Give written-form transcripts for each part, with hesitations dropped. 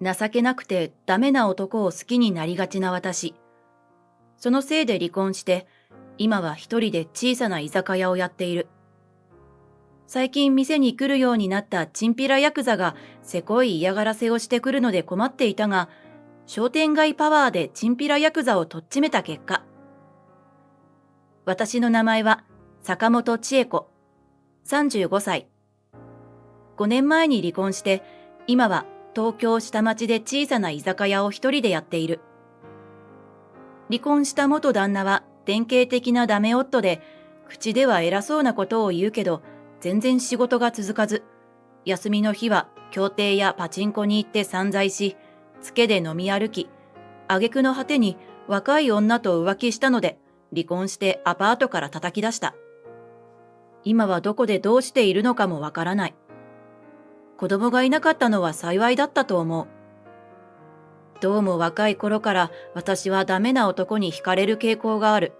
情けなくてダメな男を好きになりがちな私。そのせいで離婚して、今は一人で小さな居酒屋をやっている。最近店に来るようになったチンピラヤクザがせこい嫌がらせをしてくるので困っていたが、商店街パワーでチンピラヤクザをとっちめた結果、私の名前は坂本千恵子、35歳。5年前に離婚して、今は東京下町で小さな居酒屋を一人でやっている。離婚した元旦那は典型的なダメ夫で、口では偉そうなことを言うけど、全然仕事が続かず、休みの日は競艇やパチンコに行って散財し、つけで飲み歩き、挙句の果てに若い女と浮気したので、離婚してアパートから叩き出した。今はどこでどうしているのかもわからない。子供がいなかったのは幸いだったと思う。どうも若い頃から私はダメな男に惹かれる傾向がある。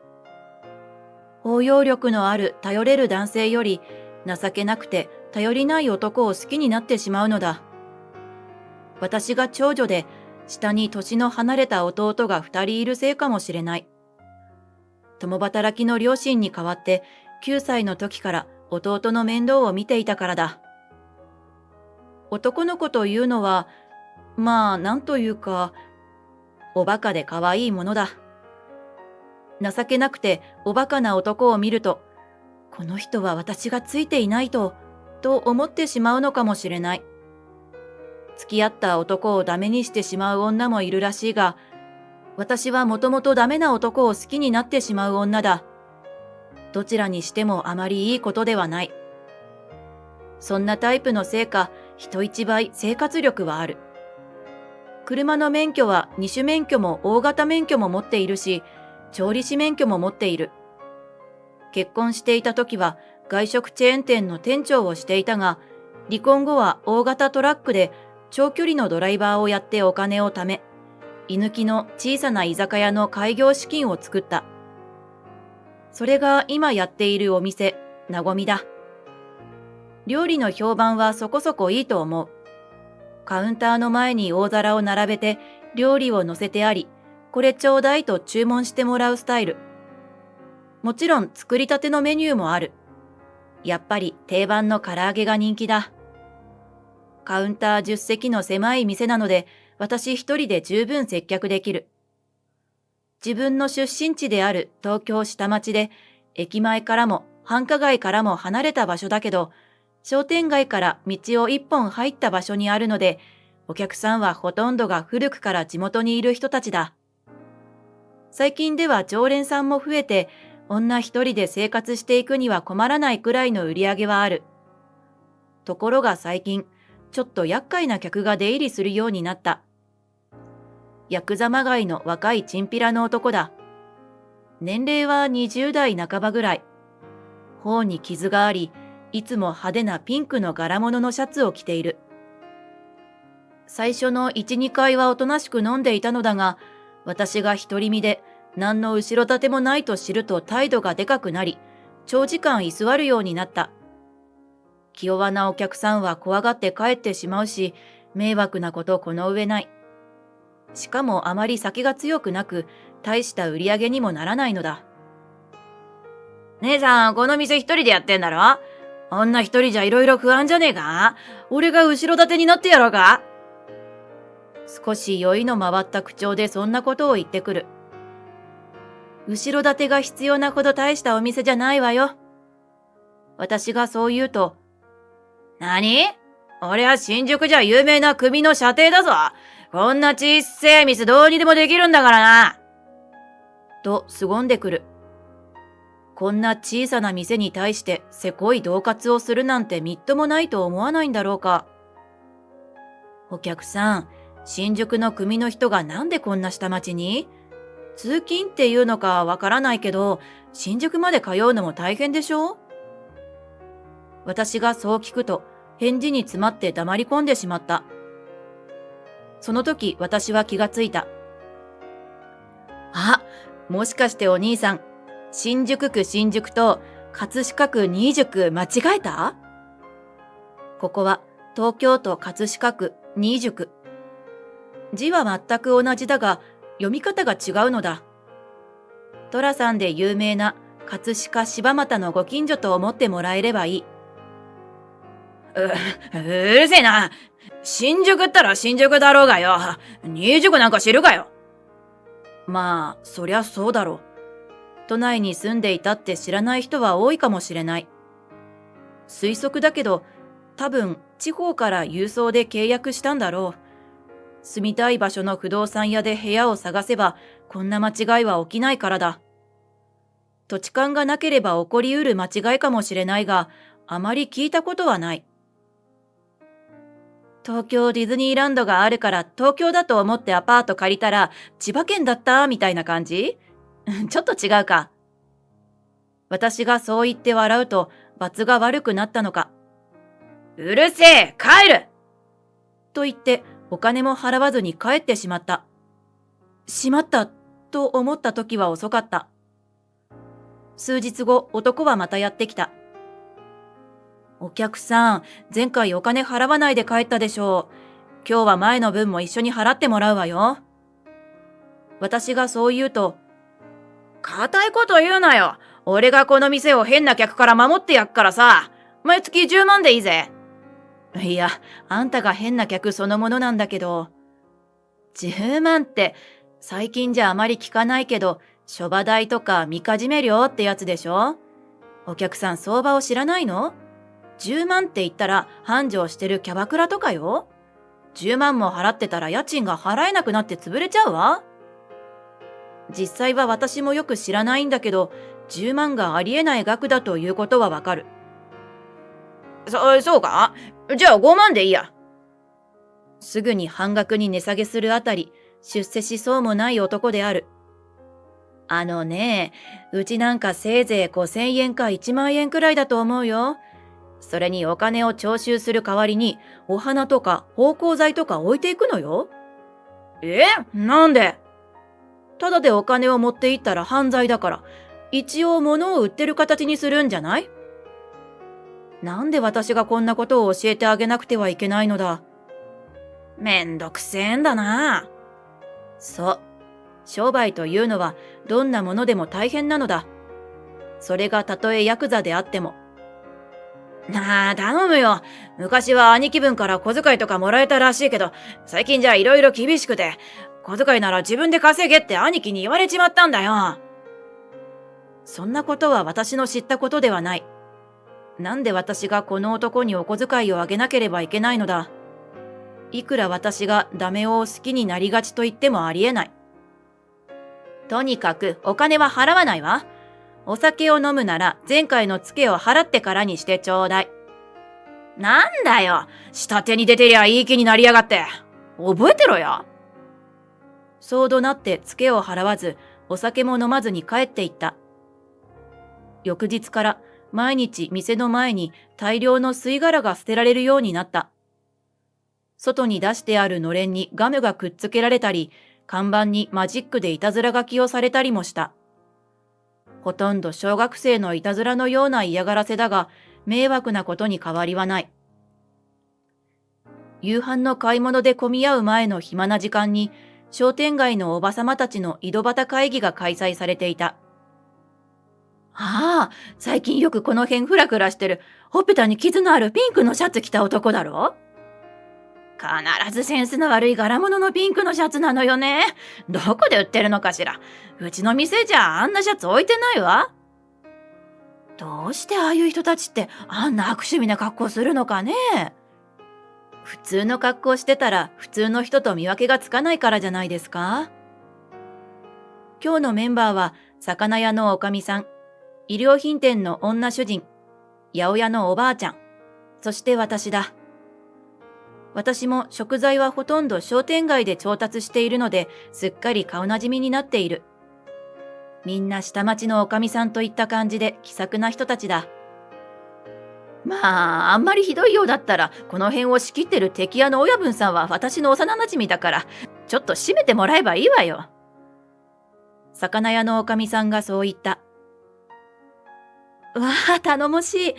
包容力のある頼れる男性より情けなくて頼りない男を好きになってしまうのだ。私が長女で下に年の離れた弟が2人いるせいかもしれない。共働きの両親に代わって9歳の時から弟の面倒を見ていたからだ。男の子というのは、まあなんというか、おバカで可愛いものだ。情けなくておバカな男を見ると、この人は私がついていないと思ってしまうのかもしれない。付き合った男をダメにしてしまう女もいるらしいが、私はもともとダメな男を好きになってしまう女だ。どちらにしてもあまりいいことではない。そんなタイプのせいか、人一倍生活力はある。車の免許は二種免許も大型免許も持っているし、調理師免許も持っている。結婚していた時は外食チェーン店の店長をしていたが、離婚後は大型トラックで長距離のドライバーをやってお金を貯め、居抜きの小さな居酒屋の開業資金を作った。それが今やっているお店、なごみだ。料理の評判はそこそこいいと思う。カウンターの前に大皿を並べて料理を乗せてあり、これちょうだいと注文してもらうスタイル。もちろん作りたてのメニューもある。やっぱり定番の唐揚げが人気だ。カウンター10席の狭い店なので、私一人で十分接客できる。自分の出身地である東京下町で、駅前からも繁華街からも離れた場所だけど、商店街から道を一本入った場所にあるので、お客さんはほとんどが古くから地元にいる人たちだ。最近では常連さんも増えて、女一人で生活していくには困らないくらいの売り上げはある。ところが最近、ちょっと厄介な客が出入りするようになった。ヤクザまがいの若いチンピラの男だ。年齢は20代半ばぐらい。頬に傷があり、いつも派手なピンクの柄物のシャツを着ている。最初の1、2回はおとなしく飲んでいたのだが、私が独り身で何の後ろ盾もないと知ると態度がでかくなり、長時間居座るようになった。気弱なお客さんは怖がって帰ってしまうし、迷惑なことこの上ない。しかもあまり酒が強くなく、大した売り上げにもならないのだ。姉さん、この店一人でやってんだろ？女一人じゃいろいろ不安じゃねえか？俺が後ろ盾になってやろうか？少し酔いの回った口調でそんなことを言ってくる。後ろ盾が必要なほど大したお店じゃないわよ。私がそう言うと、何？俺は新宿じゃ有名な組の舎弟だぞ。こんなちっせえ店どうにでもできるんだからな。と凄んでくる。こんな小さな店に対してせこい恫喝をするなんてみっともないと思わないんだろうか。お客さん、新宿の組の人がなんでこんな下町に？通勤っていうのかわからないけど、新宿まで通うのも大変でしょ？私がそう聞くと、返事に詰まって黙り込んでしまった。その時私は気がついた。あ、もしかしてお兄さん、新宿区新宿と葛飾区新宿間違えた？ここは東京都葛飾区新宿。字は全く同じだが、読み方が違うのだ。寅さんで有名な葛飾柴又のご近所と思ってもらえればいい。うるせえな。新宿ったら新宿だろうがよ。新宿なんか知るかよ。まあ、そりゃそうだろう。都内に住んでいたって知らない人は多いかもしれない。推測だけど、多分地方から郵送で契約したんだろう。住みたい場所の不動産屋で部屋を探せば、こんな間違いは起きないからだ。土地勘がなければ起こりうる間違いかもしれないが、あまり聞いたことはない。東京ディズニーランドがあるから東京だと思ってアパート借りたら千葉県だったみたいな感じちょっと違うか。私がそう言って笑うと罰が悪くなったのか。うるせえ、帰ると言ってお金も払わずに帰ってしまった。しまったと思った時は遅かった。数日後、男はまたやってきた。お客さん、前回お金払わないで帰ったでしょう。今日は前の分も一緒に払ってもらうわよ。私がそう言うと、固いこと言うなよ。俺がこの店を変な客から守ってやっからさ。毎月10万でいいぜ。いや、あんたが変な客そのものなんだけど。10万って最近じゃあまり聞かないけど、諸場代とかみかじめ料ってやつでしょ。お客さん相場を知らないの？ 10 万って言ったら繁盛してるキャバクラとかよ。10万も払ってたら家賃が払えなくなって潰れちゃうわ。実際は私もよく知らないんだけど、10万がありえない額だということはわかる。そうか？じゃあ5万でいいや。すぐに半額に値下げするあたり、出世しそうもない男である。あのね、うちなんかせいぜい5,000円か1万円くらいだと思うよ。それにお金を徴収する代わりに、お花とか芳香剤とか置いていくのよ。なんで？ただでお金を持っていったら犯罪だから、一応物を売ってる形にするんじゃない？なんで私がこんなことを教えてあげなくてはいけないのだ。めんどくせえんだな。そう。商売というのはどんなものでも大変なのだ。それがたとえヤクザであっても。なあ、頼むよ。昔は兄貴分から小遣いとかもらえたらしいけど、最近じゃいろいろ厳しくて、小遣いなら自分で稼げって兄貴に言われちまったんだよ。そんなことは私の知ったことではない。なんで私がこの男にお小遣いをあげなければいけないのだ。いくら私がダメを好きになりがちと言ってもありえない。とにかくお金は払わないわ。お酒を飲むなら前回のツケを払ってからにしてちょうだい。なんだよ。下手に出てりゃいい気になりやがって。覚えてろよ。そう怒鳴ってツケを払わず、お酒も飲まずに帰っていった。翌日から毎日店の前に大量の吸い殻が捨てられるようになった。外に出してあるのれんにガムがくっつけられたり、看板にマジックでいたずら書きをされたりもした。ほとんど小学生のいたずらのような嫌がらせだが、迷惑なことに変わりはない。夕飯の買い物で混み合う前の暇な時間に、商店街のおばさまたちの井戸端会議が開催されていた。ああ、最近よくこの辺フラフラしてる、ほっぺたに傷のあるピンクのシャツ着た男だろ？必ずセンスの悪い柄物のピンクのシャツなのよね。どこで売ってるのかしら。うちの店じゃあんなシャツ置いてないわ。どうしてああいう人たちってあんな悪趣味な格好するのかね。普通の格好してたら普通の人と見分けがつかないからじゃないですか。今日のメンバーは魚屋のおかみさん、衣料品店の女主人、八百屋のおばあちゃん、そして私だ。私も食材はほとんど商店街で調達しているので、すっかり顔なじみになっている。みんな下町のおかみさんといった感じで気さくな人たちだ。まあ、あんまりひどいようだったら、この辺を仕切ってる敵屋の親分さんは私の幼馴染だから、ちょっと閉めてもらえばいいわよ。魚屋のおかみさんがそう言った。わあ、頼もし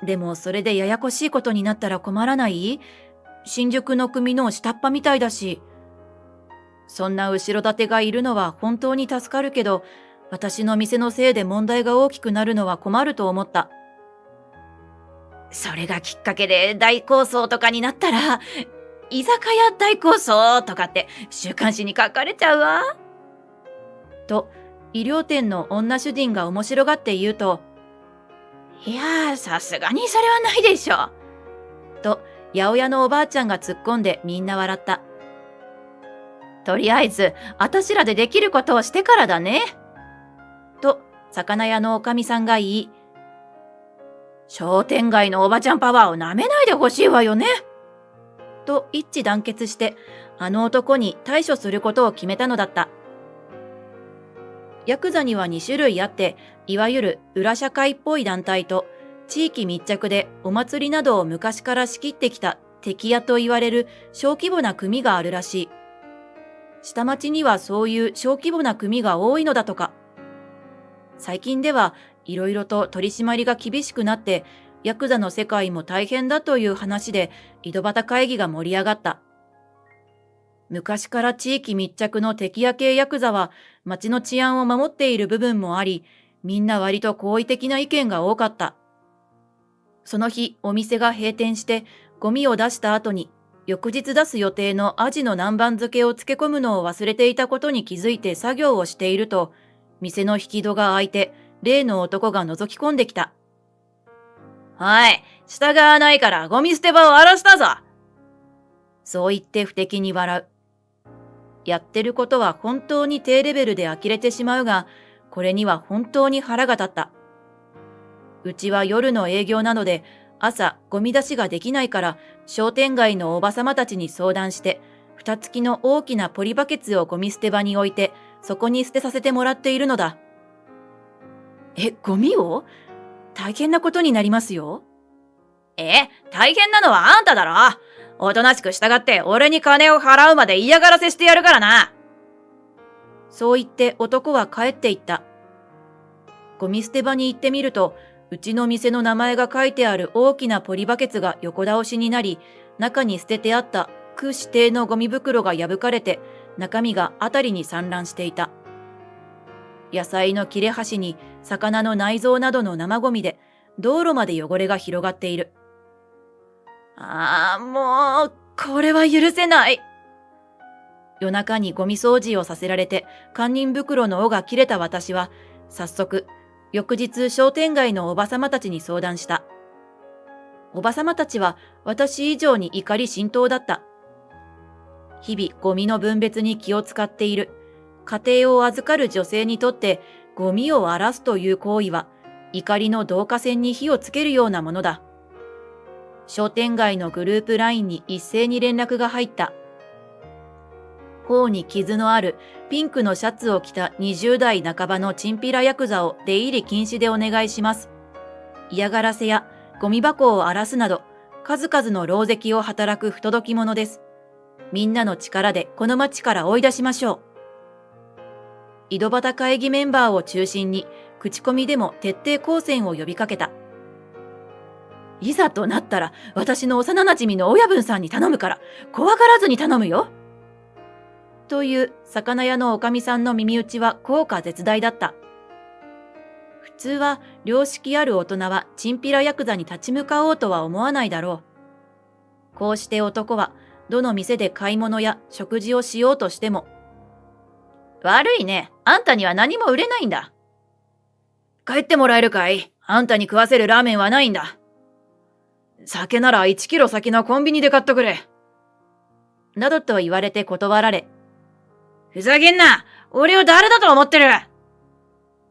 い。でもそれでややこしいことになったら困らない？新宿の組の下っ端みたいだし。そんな後ろ盾がいるのは本当に助かるけど、私の店のせいで問題が大きくなるのは困ると思った。それがきっかけで大抗争とかになったら、居酒屋大抗争とかって週刊誌に書かれちゃうわ。と、衣料店の女主人が面白がって言うと、いやー、さすがにそれはないでしょ。と、八百屋のおばあちゃんが突っ込んでみんな笑った。とりあえず、あたしらでできることをしてからだね。と、魚屋のおかみさんが言い、商店街のおばちゃんパワーをなめないでほしいわよね。と一致団結して、あの男に対処することを決めたのだった。ヤクザには2種類あって、いわゆる裏社会っぽい団体と、地域密着でお祭りなどを昔から仕切ってきた敵屋と言われる小規模な組があるらしい。下町にはそういう小規模な組が多いのだとか。最近ではいろいろと取り締まりが厳しくなって、ヤクザの世界も大変だという話で井戸端会議が盛り上がった。昔から地域密着の敵屋系ヤクザは町の治安を守っている部分もあり、みんな割と好意的な意見が多かった。その日お店が閉店してゴミを出した後に翌日出す予定のアジの南蛮漬けを漬け込むのを忘れていたことに気づいて作業をしていると、店の引き戸が開いて例の男が覗き込んできた。はい、従わないからゴミ捨て場を荒らしたぞ。そう言って不敵に笑う。やってることは本当に低レベルで呆れてしまうが、これには本当に腹が立った。うちは夜の営業なので、朝ゴミ出しができないから商店街のおばさまたちに相談して、蓋付きの大きなポリバケツをゴミ捨て場に置いて、そこに捨てさせてもらっているのだ。ゴミを？大変なことになりますよ。大変なのはあんただろ。おとなしく従って俺に金を払うまで嫌がらせしてやるからな。そう言って男は帰っていった。ゴミ捨て場に行ってみると、うちの店の名前が書いてある大きなポリバケツが横倒しになり、中に捨ててあった区指定のゴミ袋が破かれて、中身があたりに散乱していた。野菜の切れ端に魚の内臓などの生ゴミで道路まで汚れが広がっている。もう、これは許せない。夜中にゴミ掃除をさせられて堪忍袋の緒が切れた私は、早速、翌日商店街のおばさまたちに相談した。おばさまたちは私以上に怒り心頭だった。日々ゴミの分別に気を使っている。家庭を預かる女性にとってゴミを荒らすという行為は怒りの導火線に火をつけるようなものだ。商店街のグループ LINE に一斉に連絡が入った。頬に傷のあるピンクのシャツを着た20代半ばのチンピラヤクザを出入り禁止でお願いします。嫌がらせやゴミ箱を荒らすなど数々の狼藉を働く不届き者です。みんなの力でこの町から追い出しましょう。井戸端会議メンバーを中心に口コミでも徹底抗戦を呼びかけた。いざとなったら私の幼馴染の親分さんに頼むから怖がらずに頼むよ。という魚屋のおかみさんの耳打ちは効果絶大だった。普通は良識ある大人はチンピラヤクザに立ち向かおうとは思わないだろう。こうして男はどの店で買い物や食事をしようとしても、悪いね。あんたには何も売れないんだ。帰ってもらえるかい？あんたに食わせるラーメンはないんだ。酒なら1キロ先のコンビニで買っとくれ。などと言われて断られ、ふざけんな！俺を誰だと思ってる！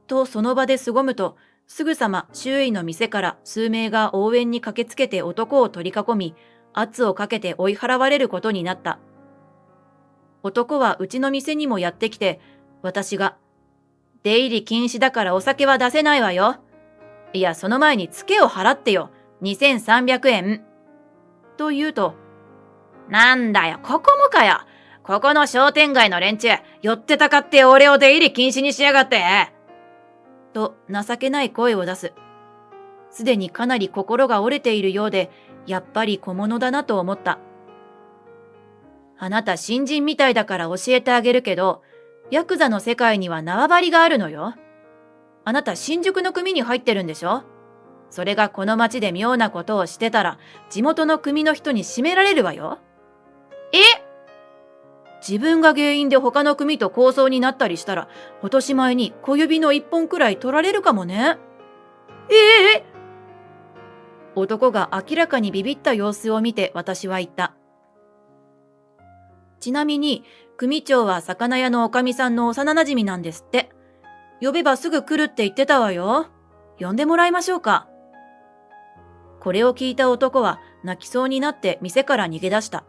とその場で凄むと、すぐさま周囲の店から数名が応援に駆けつけて男を取り囲み、圧をかけて追い払われることになった。男はうちの店にもやってきて、私が、出入り禁止だからお酒は出せないわよ。いや、その前にツケを払ってよ。2300円。と言うと、なんだよ、ここもかよ。ここの商店街の連中、寄ってたかって俺を出入り禁止にしやがって。と情けない声を出す。すでにかなり心が折れているようで、やっぱり小物だなと思った。あなた新人みたいだから教えてあげるけど、ヤクザの世界には縄張りがあるのよ。あなた新宿の組に入ってるんでしょ？それがこの町で妙なことをしてたら、地元の組の人に締められるわよ。え？自分が原因で他の組と抗争になったりしたら、落とし前に小指の一本くらい取られるかもね。男が明らかにビビった様子を見て私は言った。ちなみに、組長は魚屋のおかみさんの幼馴染なんですって。呼べばすぐ来るって言ってたわよ。呼んでもらいましょうか。これを聞いた男は泣きそうになって店から逃げ出した。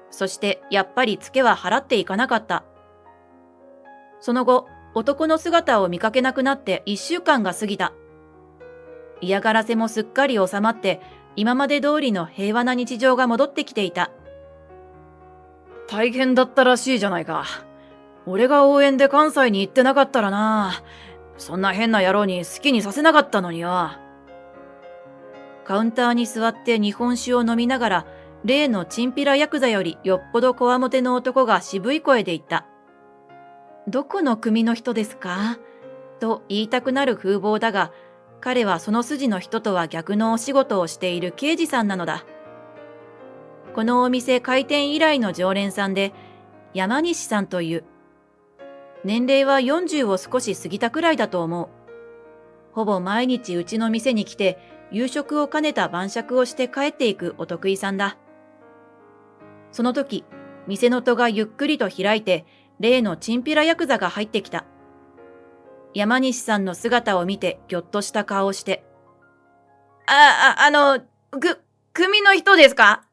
そしてやっぱりツケは払っていかなかった。その後、男の姿を見かけなくなって1週間が過ぎた。嫌がらせもすっかり収まって、今まで通りの平和な日常が戻ってきていた。大変だったらしいじゃないか。俺が応援で関西に行ってなかったらな。そんな変な野郎に好きにさせなかったのによ。カウンターに座って日本酒を飲みながら、例のチンピラヤクザよりよっぽどこわもての男が渋い声で言った。どこの組の人ですか？と言いたくなる風貌だが、彼はその筋の人とは逆のお仕事をしている刑事さんなのだ。このお店開店以来の常連さんで、山西さんという。年齢は40を少し過ぎたくらいだと思う。ほぼ毎日うちの店に来て、夕食を兼ねた晩酌をして帰っていくお得意さんだ。その時、店の戸がゆっくりと開いて、例のチンピラヤクザが入ってきた。山西さんの姿を見てぎょっとした顔をして。組の人ですか？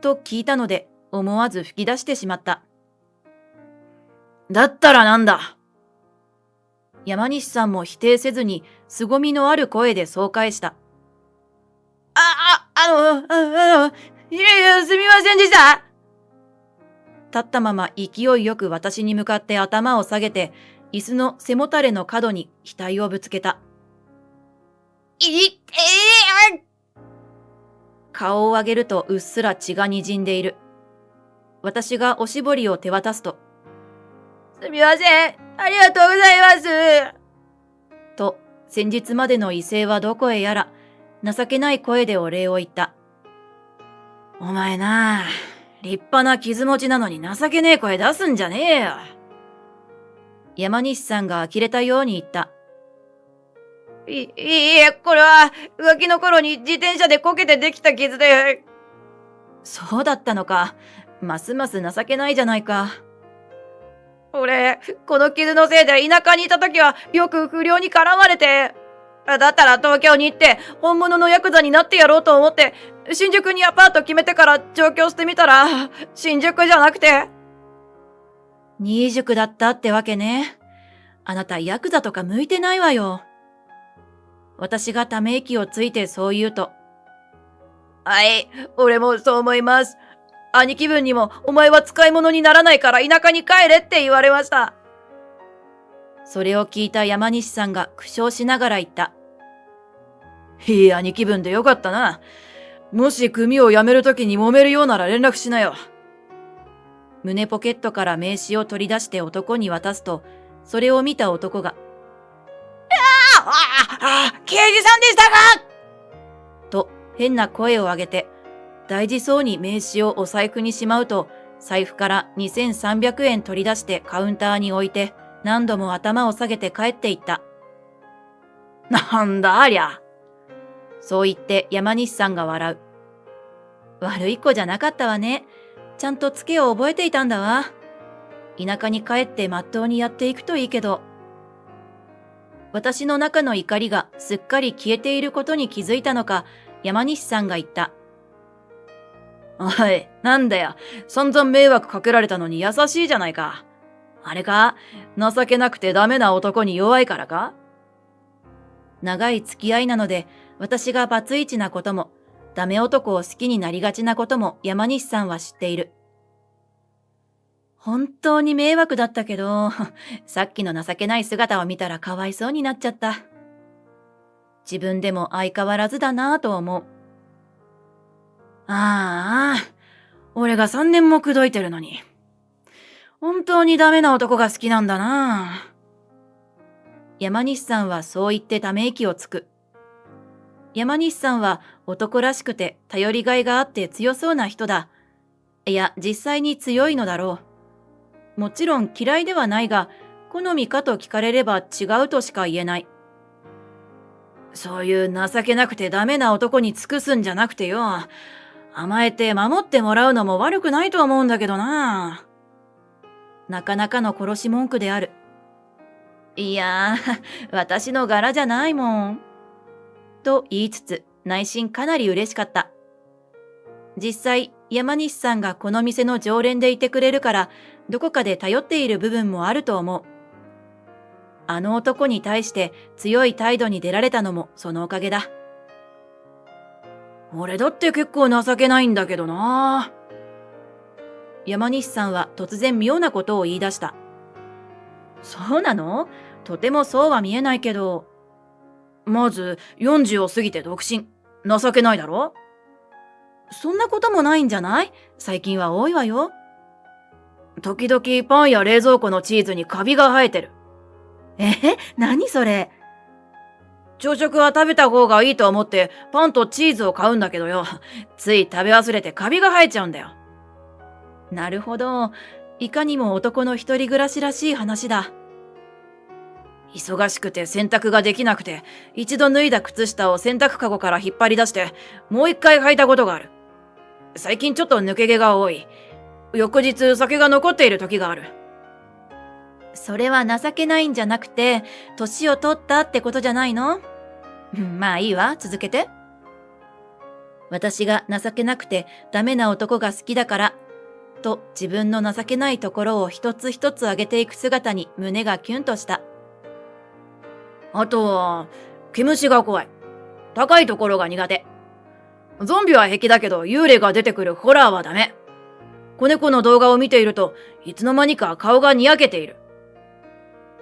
と聞いたので思わず吹き出してしまった。だったらなんだ？山西さんも否定せずに凄みのある声でそう返した。いやすみませんでした。立ったまま勢いよく私に向かって頭を下げて、椅子の背もたれの角に額をぶつけた。顔を上げるとうっすら血が滲んでいる。私がおしぼりを手渡すと、すみません、ありがとうございます。と、先日までの威勢はどこへやら、情けない声でお礼を言った。お前なあ、立派な傷持ちなのに情けねえ声出すんじゃねえよ。山西さんが呆れたように言った。いえ、これは、浮気の頃に自転車でこけてできた傷で。そうだったのか。ますます情けないじゃないか。俺、この傷のせいで田舎にいた時はよく不良に絡まれて。だったら東京に行って本物のヤクザになってやろうと思って、新宿にアパート決めてから上京してみたら、新宿じゃなくて。新宿だったってわけね。あなたヤクザとか向いてないわよ。私がため息をついてそう言うと。はい、俺もそう思います。兄貴分にもお前は使い物にならないから田舎に帰れって言われました。それを聞いた山西さんが苦笑しながら言った。いい兄貴分でよかったな。もし組を辞めるときに揉めるようなら連絡しなよ。胸ポケットから名刺を取り出して男に渡すと、それを見た男が、刑事さんでしたか？と変な声を上げて、大事そうに名刺をお財布にしまうと、財布から2300円取り出してカウンターに置いて、何度も頭を下げて帰っていった。なんだありゃ。そう言って山西さんが笑う。悪い子じゃなかったわね。ちゃんとツケを覚えていたんだわ。田舎に帰ってまっとうにやっていくといいけど。私の中の怒りがすっかり消えていることに気づいたのか、山西さんが言った。おい、なんだよ。散々迷惑かけられたのに優しいじゃないか。あれか？情けなくてダメな男に弱いからか？長い付き合いなので、私がバツイチなことも、ダメ男を好きになりがちなことも山西さんは知っている。本当に迷惑だったけど、さっきの情けない姿を見たらかわいそうになっちゃった。自分でも相変わらずだなぁと思う。ああ、俺が3年も口説いてるのに。本当にダメな男が好きなんだな。山西さんはそう言ってため息をつく。山西さんは男らしくて頼りがいがあって強そうな人だ。いや、実際に強いのだろう。もちろん嫌いではないが、好みかと聞かれれば違うとしか言えない。そういう情けなくてダメな男に尽くすんじゃなくてよ。甘えて守ってもらうのも悪くないと思うんだけどな。なかなかの殺し文句である。いやー、私の柄じゃないもん。と言いつつ、内心かなり嬉しかった。実際、山西さんがこの店の常連でいてくれるから、どこかで頼っている部分もあると思う。あの男に対して強い態度に出られたのもそのおかげだ。俺だって結構情けないんだけどな。山西さんは突然妙なことを言い出した。そうなの？とてもそうは見えないけど。まず40を過ぎて独身。情けないだろ？そんなこともないんじゃない？最近は多いわよ。時々パンや冷蔵庫のチーズにカビが生えてる。何それ？朝食は食べた方がいいと思ってパンとチーズを買うんだけどよ。つい食べ忘れてカビが生えちゃうんだよ。なるほど。いかにも男の一人暮らしらしい話だ。忙しくて洗濯ができなくて、一度脱いだ靴下を洗濯かごから引っ張り出して、もう一回履いたことがある。最近ちょっと抜け毛が多い。翌日酒が残っている時がある。それは情けないんじゃなくて、年を取ったってことじゃないの？まあいいわ、続けて。私が情けなくてダメな男が好きだから、と自分の情けないところを一つ一つ上げていく姿に胸がキュンとした。あとは、毛虫が怖い。高いところが苦手。ゾンビは平気だけど幽霊が出てくるホラーはダメ。子猫の動画を見ているといつの間にか顔がにやけている。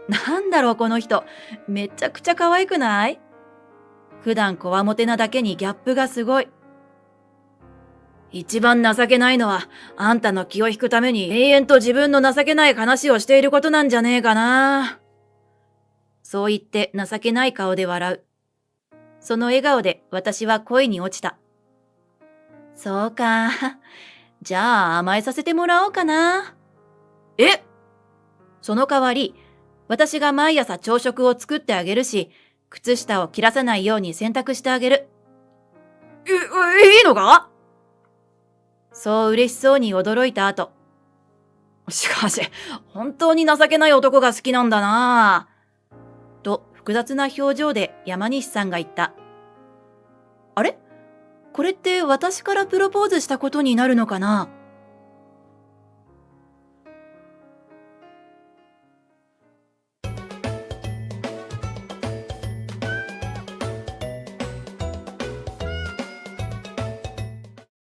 なんだろうこの人。めちゃくちゃ可愛くない？普段こわもてなだけにギャップがすごい。一番情けないのは、あんたの気を引くために永遠と自分の情けない話をしていることなんじゃねえかな。そう言って情けない顔で笑う。その笑顔で私は恋に落ちた。そうか。じゃあ甘えさせてもらおうかな。え？その代わり、私が毎朝朝食を作ってあげるし、靴下を切らさないように洗濯してあげる。いいのか？そう嬉しそうに驚いた後。しかし、本当に情けない男が好きなんだな。と複雑な表情で山西さんが言った。あれ？これって私からプロポーズしたことになるのかな？